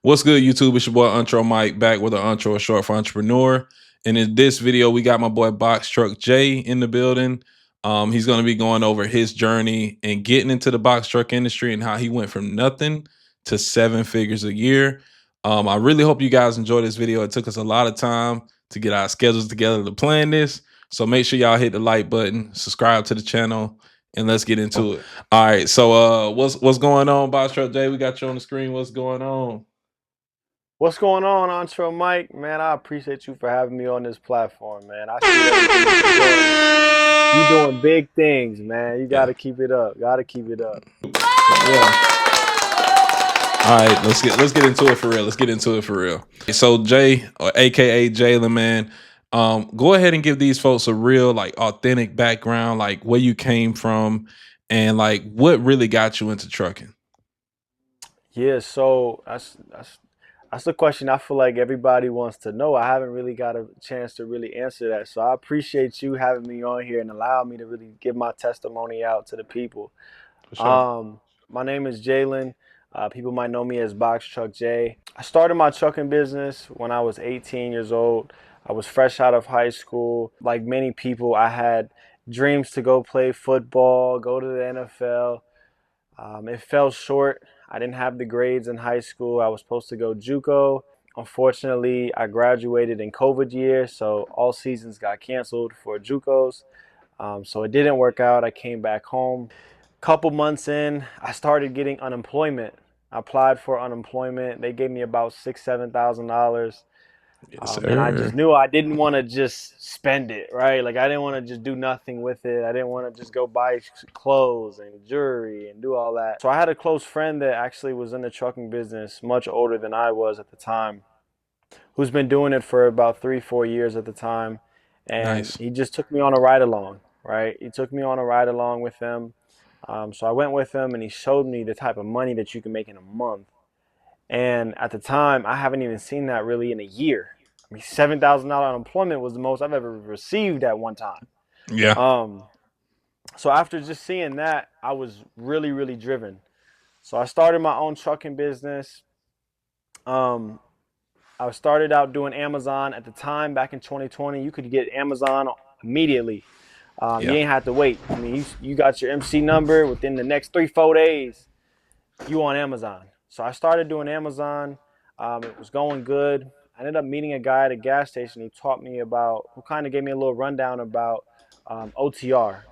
What's good, YouTube? It's your boy Entre Mike back with an Intro short for entrepreneur. And in this video, we got my boy BoxTruckJay in the building. He's going to be going over his journey and getting into the box truck industry and how he went from nothing to 7 figures a year. I really hope you guys enjoy this video. It took us a lot of time to get our schedules together to plan this. So make sure y'all hit the like button, subscribe to the channel, and let's get into it. All right. So what's going on, BoxTruckJay? We got you on the screen. What's going on? What's going on, Entre Mike? Man, I appreciate you for having me on this platform, man. I see everything that you're doing. You're doing big things, man. You Yeah. gotta keep it up. Gotta keep it up. Yeah. All right, let's get into it for real. Let's get into it for real. So Jay, or AKA Jalen, man, go ahead and give these folks a real, like, authentic background, like where you came from, and like what really got you into trucking. Yeah, so that's the question I feel like everybody wants to know. I haven't really got a chance to really answer that. So I appreciate you having me on here and allowing me to really give my testimony out to the people. For sure. My name is Jalen. People might know me as BoxTruckJay. I started my trucking business when I was 18 years old. I was fresh out of high school. Like many people, I had dreams to go play football, go to the NFL. It fell short. I didn't have the grades in high school. I was supposed to go JUCO. Unfortunately, I graduated in COVID year, so all seasons got canceled for JUCOs. So it didn't work out. I came back home. Couple months in, I started getting unemployment. I applied for unemployment. They gave me about $7,000. Yes, And I just sir. knew I didn't want to just spend it, right? Like I didn't want to just do nothing with it. I didn't want to just go buy clothes and jewelry and do all that. So I had a close friend that actually was in the trucking business, much older than I was at the time, who's been doing it for about 3, 4 years at the time. And Nice. he just took me on a ride along, right? He took me on a ride along with him. So I went with him and he showed me the type of money that you can make in a month. And at the time, I haven't even seen that really in a year. I mean, $7,000 unemployment was the most I've ever received at one time. Yeah. Um, so after just seeing that, I was really, really driven. So I started my own trucking business. Um, I started out doing Amazon at the time back in 2020. You could get Amazon immediately. You Yeah. ain't have to wait. I mean, you got your MC number within the next 3, 4 days. You on Amazon. So I started doing Amazon. It was going good. I ended up meeting a guy at a gas station. He taught me about, who kind of gave me a little rundown about OTR.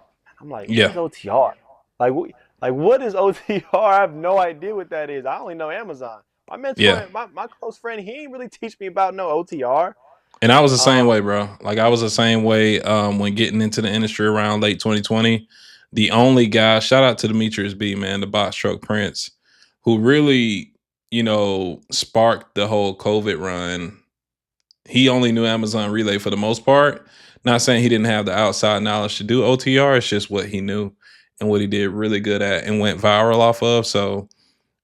I'm like, what Yeah. is OTR? Like, like what is OTR? I have no idea what that is. I only know Amazon. My Yeah. mentor, my close friend, he ain't really teach me about no OTR. And I was the same way, Um, bro. Like I was the same way when getting into the industry around late 2020. The only guy, shout out to Demetrius B, man, the box truck prince, who really, sparked the whole COVID run. He only knew Amazon Relay for the most part. Not saying he didn't have the outside knowledge to do OTR, it's just what he knew and what he did really good at and went viral off of. So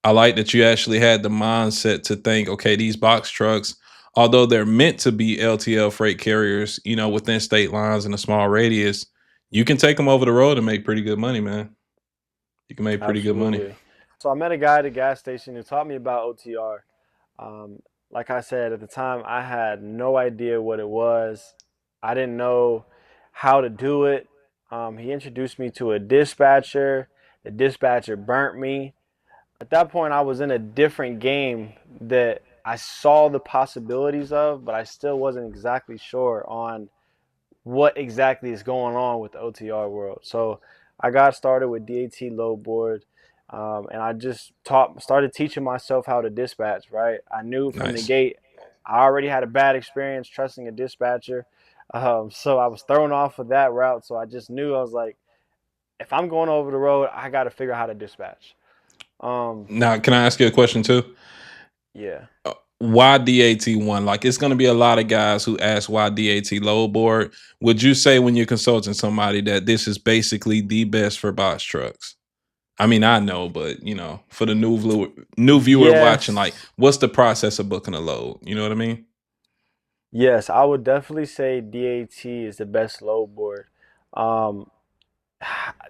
I like that you actually had the mindset to think, okay, these box trucks, although they're meant to be LTL freight carriers, within state lines in a small radius, you can take them over the road and make pretty good money, man. You can make pretty good money. Absolutely. So I met a guy at a gas station who taught me about OTR. Like I said, at the time, I had no idea what it was. I didn't know how to do it. He introduced me to a dispatcher. The dispatcher burnt me. At that point, I was in a different game that I saw the possibilities of, but I still wasn't exactly sure on what exactly is going on with the OTR world. So I got started with DAT load board, and I just started teaching myself how to dispatch. Right, I knew from the Nice. gate I already had a bad experience trusting a dispatcher, so I was thrown off of that route. So I just knew I was like, if I'm going over the road, I got to figure out how to dispatch. Um, Now, can I ask you a question too? yeah. Why DAT1? Like, it's going to be a lot of guys who ask why DAT load board. Would you say when you're consulting somebody that this is basically the best for box trucks? I mean, I know, but for the new viewer watching, like, Yes. what's the process of booking a load? You know what I mean? Yes, I would definitely say DAT is the best load board. Um,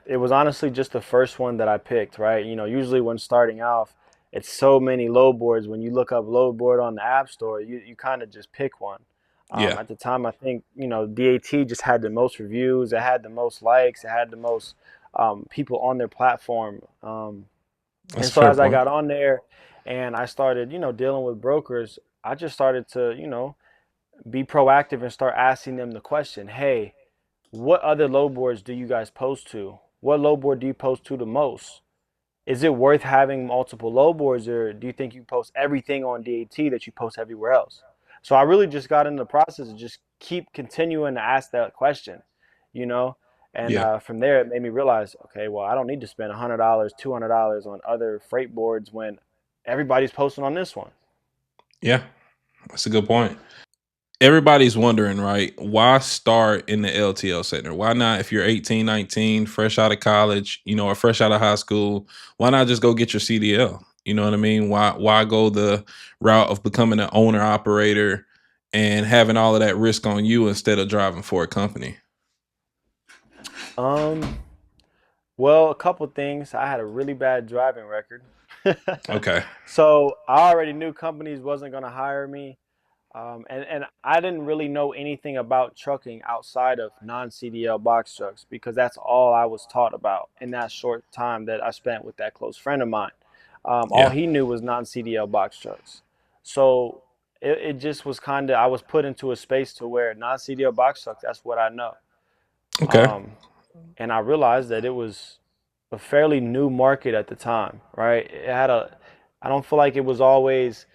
it was honestly just the first one that I picked, right? Usually when starting off, it's so many load boards. When you look up load board on the App Store, you kind of just pick one. Yeah, At the time, I think, DAT just had the most reviews, it had the most likes, it had the most people on their platform. that's And a so fair as I point. got on there and I started, dealing with brokers, I just started to, be proactive and start asking them the question, hey, what other load boards do you guys post to? What load board do you post to the most? Is it worth having multiple load boards, or do you think you post everything on DAT that you post everywhere else? So I really just got into the process of just keep continuing to ask that question, you know? And Yeah, from there, it made me realize, okay, well, I don't need to spend $100, $200 on other freight boards when everybody's posting on this one. yeah, that's a good point. Everybody's wondering, right? Why start in the LTL center? Why not, if you're 18, 19, fresh out of college, or fresh out of high school, why not just go get your CDL? You know what I mean? Why go the route of becoming an owner operator and having all of that risk on you instead of driving for a company? Um, well, a couple things. I had a really bad driving record. Okay. So I already knew companies wasn't going to hire me. And I didn't really know anything about trucking outside of non-CDL box trucks because that's all I was taught about in that short time that I spent with that close friend of mine. All Yeah. he knew was non-CDL box trucks. So it just was kind of, I was put into a space to where non-CDL box trucks, that's what I know. Okay. Um, and I realized that it was a fairly new market at the time, right? I don't feel like it was always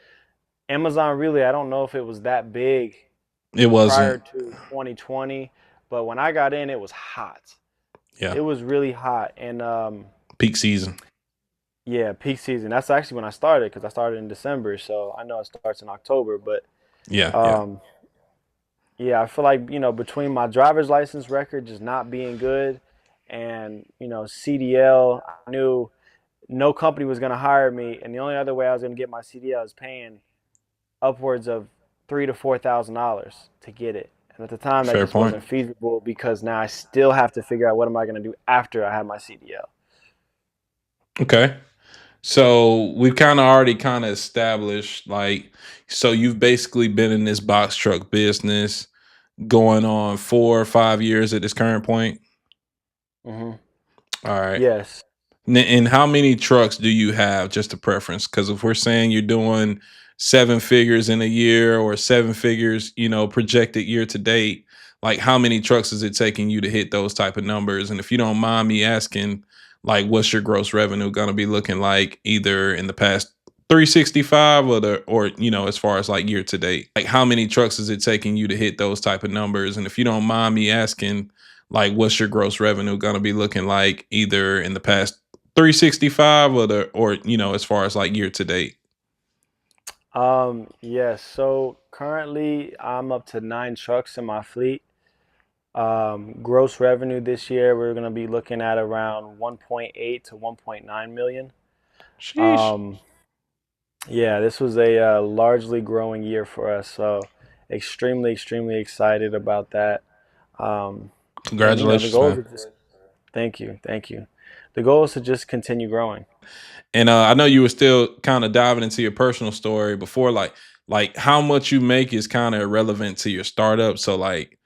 Amazon really, I don't know if it was that big It prior wasn't. to 2020, but when I got in, it was hot. Yeah. It was really hot, and Peak season. yeah, peak season. That's actually when I started because I started in December, so I know it starts in October. But Yeah. Yeah. um, yeah, I feel like between my driver's license record just not being good, and CDL, I knew no company was going to hire me, and the only other way I was going to get my CDL is paying upwards of $3,000 to $4,000 to get it. And at the time, that Fair just point. wasn't feasible because now I still have to figure out what am I going to do after I have my CDL. Okay. So we've kind of already kind of established, like, so you've basically been in this box truck business going on 4 or 5 years at this current point. Hmm. All right. Yes. And how many trucks do you have? Just a preference, because if we're saying you're doing seven figures in a year or seven figures, projected year to date, like how many trucks is it taking you to hit those type of numbers? And if you don't mind me asking, like, what's your gross revenue going to be looking like either in the past 365 or as far as like year to date? Like, how many trucks is it taking you to hit those type of numbers? And if you don't mind me asking, like, what's your gross revenue going to be looking like either in the past 365 or as far as like year to date? Yes. So currently, I'm up to 9 trucks in my fleet. Gross revenue this year, we're going to be looking at around 1.8 to 1.9 million. Sheesh. Um, yeah, this was a largely growing year for us, so extremely, extremely excited about that. Um, and the Congratulations, goal is man. to just thank you, thank you. The goal is to just continue growing. And I know you were still kind of diving into your personal story before, like how much you make is kind of irrelevant to your startup. So like,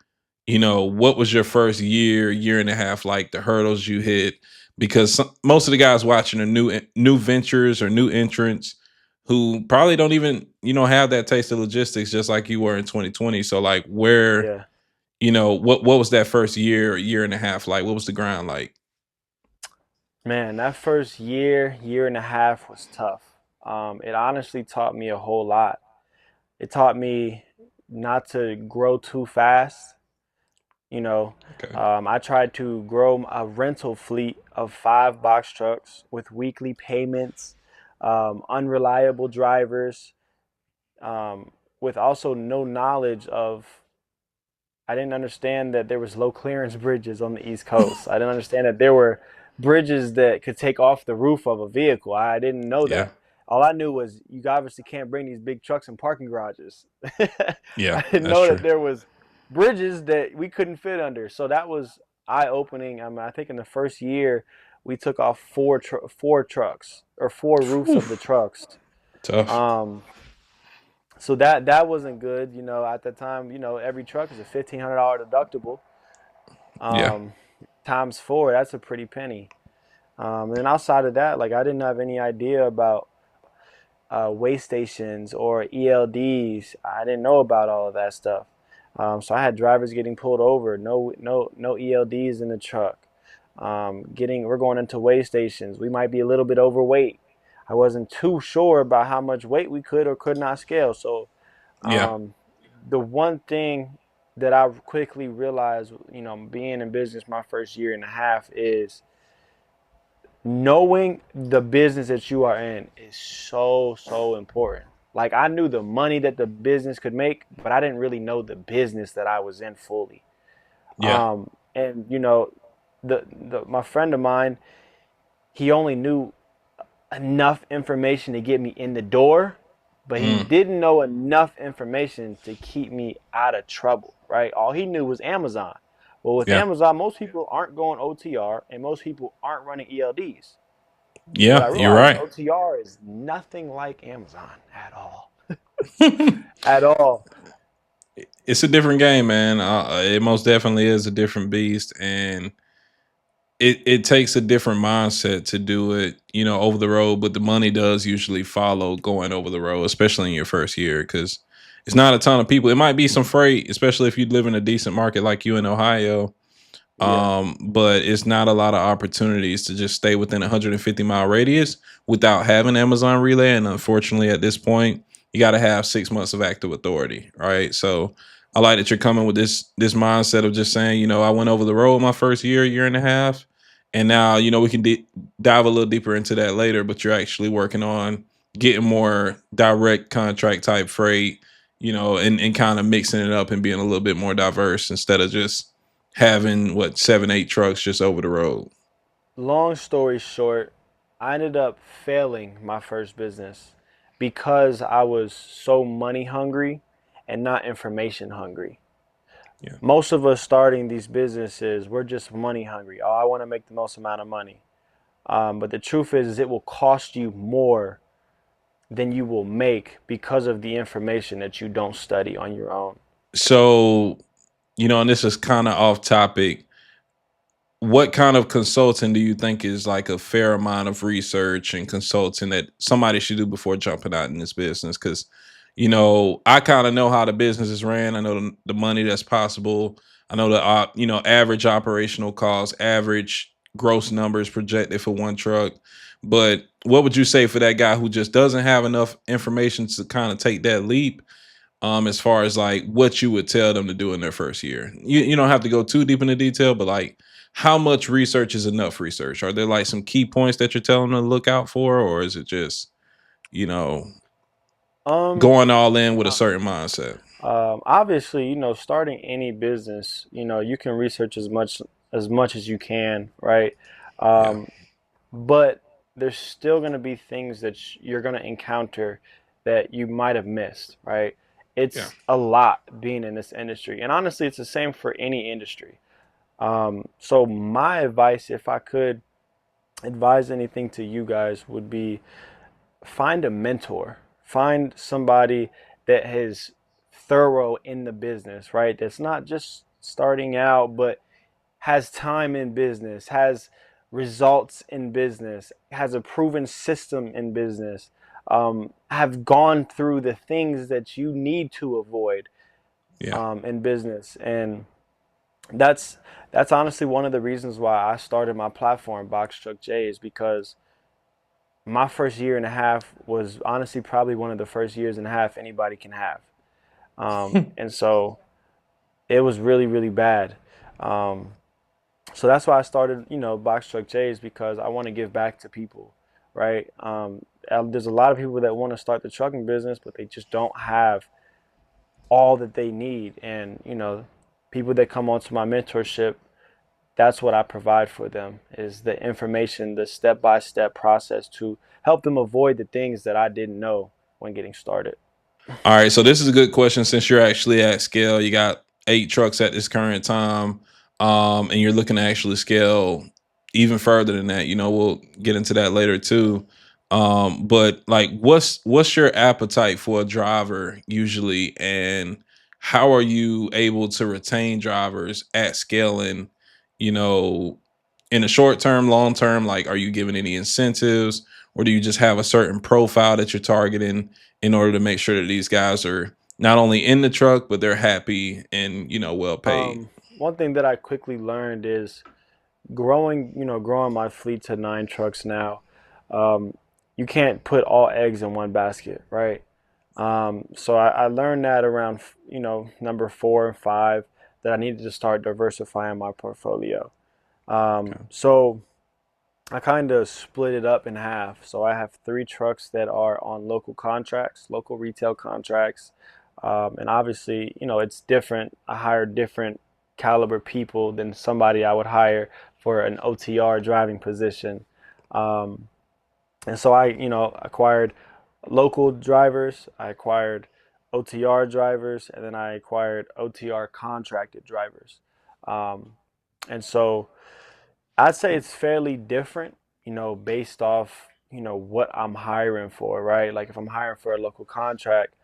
what was your first year and a half like, the hurdles you hit? Because most of the guys watching are new ventures or new entrants who probably don't even, have that taste of logistics just like you were in 2020. So like, where, Yeah, what was that first year and a half like? What was the grind like? man, that first year and a half was tough. It honestly taught me a whole lot. It taught me not to grow too fast. You know, Okay. I tried to grow a rental fleet of 5 box trucks with weekly payments, unreliable drivers, with also no knowledge of. I didn't understand that there was low clearance bridges on the East Coast. I didn't understand that there were bridges that could take off the roof of a vehicle. I didn't know Yeah. that. All I knew was you obviously can't bring these big trucks in parking garages. Yeah, I didn't that's know that true. there was bridges that we couldn't fit under. So that was eye opening. I mean, I think in the first year we took off four trucks, or four roofs Whew, of the trucks. tough. Um, so that wasn't good. At the time, every truck is a $1,500 deductible. Yeah. Um, times four, that's a pretty penny. And outside of that, like I didn't have any idea about weigh stations or ELDs. I didn't know about all of that stuff. So I had drivers getting pulled over, no ELDs in the truck. We're going into weigh stations. We might be a little bit overweight. I wasn't too sure about how much weight we could or could not scale. So Yeah. um, the one thing that I quickly realized, being in business my first year and a half, is knowing the business that you are in is so important. Like I knew the money that the business could make, but I didn't really know the business that I was in fully. Yeah. And the my friend of mine, he only knew enough information to get me in the door, but he Mm, didn't know enough information to keep me out of trouble, right? All he knew was Amazon. Well, with yeah. Amazon, most people aren't going OTR and most people aren't running ELDs. What I Yeah. You're realized is right. OTR is nothing like Amazon at all. At all. It's a different game, man. It most definitely is a different beast, and it takes a different mindset to do it, over the road. But the money does usually follow going over the road, especially in your first year, because it's not a ton of people. It might be some freight, especially if you live in a decent market like you in Ohio. Yeah. But it's not a lot of opportunities to just stay within a 150-mile radius without having Amazon Relay. And unfortunately, at this point, you got to have 6 months of active authority, right? So I like that you're coming with this mindset of just saying, I went over the road my first year and a half, and now we can dive a little deeper into that later. But you're actually working on getting more direct contract type freight, and kind of mixing it up and being a little bit more diverse instead of just having what 7, 8 trucks just over the road. Long story short, I ended up failing my first business because I was so money hungry and not information hungry. Yeah. Most of us starting these businesses, we're just money hungry. Oh, I want to make the most amount of money. But the truth is it will cost you more than you will make because of the information that you don't study on your own. So, and this is kind of off topic. What kind of consulting do you think is like a fair amount of research and consulting that somebody should do before jumping out in this business? Because, I kind of know how the business is ran. I know the money that's possible. I know the average operational cost, average gross numbers projected for one truck. But what would you say for that guy who just doesn't have enough information to kind of take that leap? As far as like what you would tell them to do in their first year. You don't have to go too deep into detail, but like how much research is enough research? Are there like some key points that you're telling them to look out for, or is it just, you know, Um, going all in with a uh, certain mindset? Obviously, starting any business, you can research as much as you can, right? Yeah. Um, but there's still going to be things that you're going to encounter that you might have missed, right? Yeah. It's a lot being in this industry, and honestly, it's the same for any industry. So my advice, if I could advise anything to you guys, would be find a mentor, find somebody that is thorough in the business, right? That's not just starting out, but has time in business, has results in business, has a proven system in business, have gone through the things that you need to avoid Yeah. in business. And that's that's honestly one of the reasons why I started my platform, BoxTruckJay, is because my first year and a half was honestly probably one of the first years and a half anybody can have. And so it was really, really bad. Um, so that's why I started, Box Truck J's, because I want to give back to people, right? There's a lot of people that want to start the trucking business, but they just don't have all that they need. And, people that come onto my mentorship, that's what I provide for them, is the information, the step-by-step process to help them avoid the things that I didn't know when getting started. All right. So this is a good question since you're actually at scale. You got 8 trucks at this current time, and you're looking to actually scale. even further than that. We'll get into that later too. But like, what's your appetite for a driver usually, and how are you able to retain drivers at scaling? You know, in the short term, long term, like, are you giving any incentives, or do you just have a certain profile that you're targeting in order to make sure that these guys are not only in the truck but they're happy and well paid? One thing that I quickly learned is growing my fleet to 9 trucks now. Um, you can't put all eggs in one basket, right? So I learned that around, number 4 and 5, that I needed to start diversifying my portfolio. Okay. So I kind of split it up in half. So I have 3 trucks that are on local contracts, local retail contracts. And obviously, it's different. I hire different caliber people than somebody I would hire for an OTR driving position. Um, and so I acquired local drivers, I acquired OTR drivers, and then I acquired OTR contracted drivers. Um, and so I'd say it's fairly different, based off, what I'm hiring for, right? Like if I'm hiring for a local contract,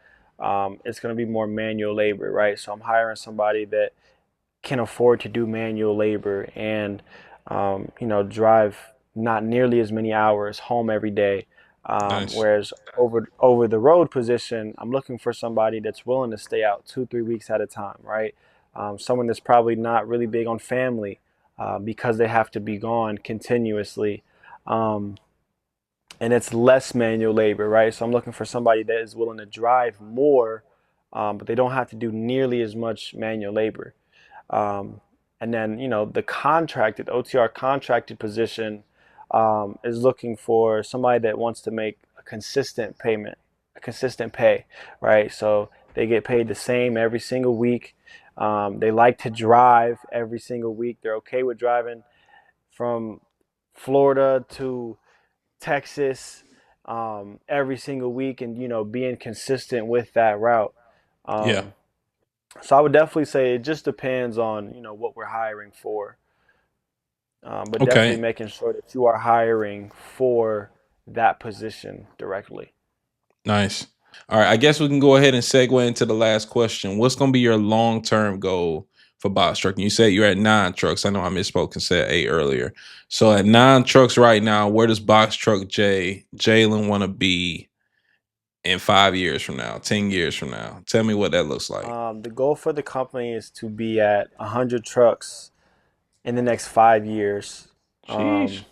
it's going to be more manual labor, right? So I'm hiring somebody that can afford to do manual labor and drive not nearly as many hours home every day. Nice. Whereas over the road position, I'm looking for somebody that's willing to stay out 2 3 weeks at a time, right? Someone that's probably not really big on family because they have to be gone continuously. Um, and it's less manual labor, right? So I'm looking for somebody that is willing to drive more, but they don't have to do nearly as much manual labor. Um, and then, the contracted OTR contracted position is looking for somebody that wants to make a consistent payment, a consistent pay, right? So they get paid the same every single week. They like to drive every single week. They're okay with driving from Florida to Texas every single week, and being consistent with that route. Yeah. Um, so I would definitely say it just depends on what we're hiring for, but definitely Okay. making sure that you are hiring for that position directly. Nice. All right. I guess we can go ahead and segue into the last question. What's going to be your long term goal for box trucking? You said you're at 9 trucks. I know I misspoke and said 8 earlier. So at 9 trucks right now, where does Box Truck Jalen want to be in 5 years from now, 10 years from now? Tell me what that looks like. The goal for the company is to be at 100 trucks in the next 5 years. Sheesh. Um,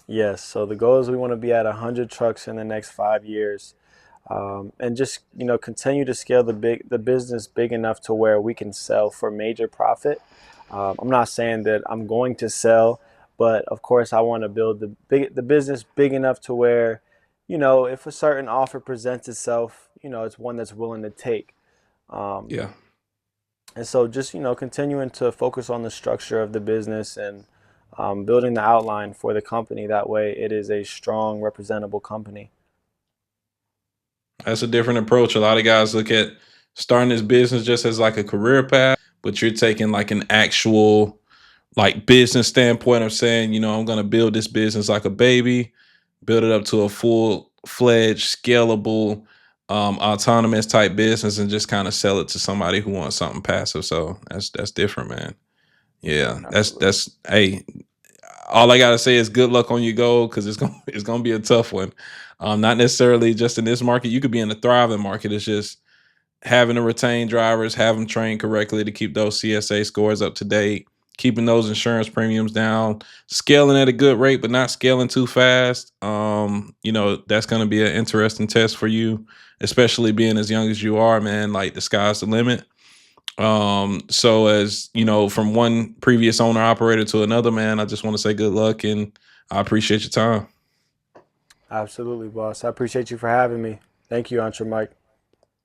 yes, so the goal is we want to be at 100 trucks in the next 5 years. And just continue to scale the business big enough to where we can sell for major profit. I'm not saying that I'm going to sell, but of course I want to build the business big enough to where, if a certain offer presents itself, it's one that's willing to take. Um, Yeah. and so just continuing to focus on the structure of the business and building the outline for the company. That way, it is a strong, representable company. That's a different approach. A lot of guys look at starting this business just as like a career path, but you're taking like an actual like business standpoint of saying, I'm going to build this business like a baby, build it up to a full fledged, scalable, autonomous type business, and just kind of sell it to somebody who wants something passive. So that's different, man. Yeah, Absolutely. that's hey. All I gotta say is good luck on your goal because it's gonna be a tough one. Not necessarily just in this market. You could be in a thriving market. It's just having to retain drivers, have them trained correctly to keep those CSA scores up to date, keeping those insurance premiums down, scaling at a good rate, but not scaling too fast. That's going to be an interesting test for you, especially being as young as you are, man. Like the sky's the limit. So as from one previous owner operator to another, man, I just want to say good luck and I appreciate your time. Absolutely, boss. I appreciate you for having me. Thank you, Entre Mike.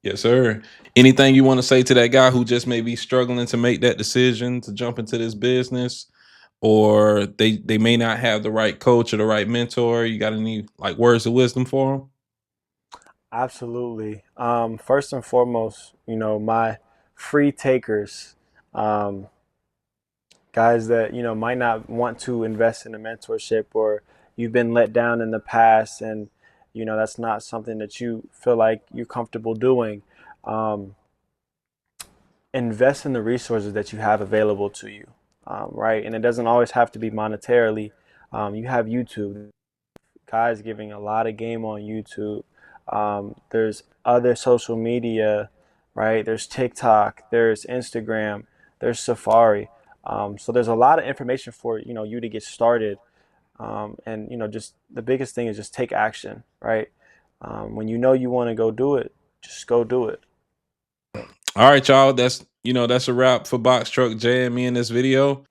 Yes, sir. Anything you want to say to that guy who just may be struggling to make that decision to jump into this business, or they may not have the right coach or the right mentor? You got any like words of wisdom for them? Absolutely. First and foremost, my free takers. Um, guys that might not want to invest in a mentorship, or you've been let down in the past, and that's not something that you feel like you're comfortable doing. Um, Invest in the resources that you have available to you, right? And it doesn't always have to be monetarily. You have YouTube, guys giving a lot of game on YouTube. There's other social media, right? There's TikTok, there's Instagram, there's Safari. So there's a lot of information for you to get started. And just the biggest thing is just take action, right? When you want to go do it, just go do it. All right, y'all. That's a wrap for Box Truck Jay and me in this video.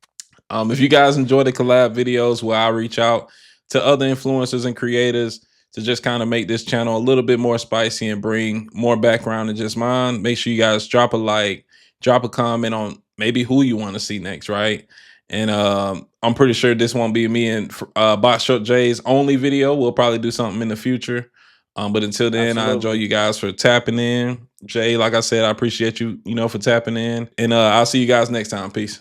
If you guys enjoy the collab videos where I reach out to other influencers and creators to just kind of make this channel a little bit more spicy and bring more background than just mine, make sure you guys drop a like, drop a comment on maybe who you want to see next, right? And I'm pretty sure this won't be me and Box Truck Jay's only video. We'll probably do something in the future. But until then, I enjoy Absolutely. you guys for tapping in. Jay, like I said, I appreciate you, for tapping in. And I'll see you guys next time. Peace.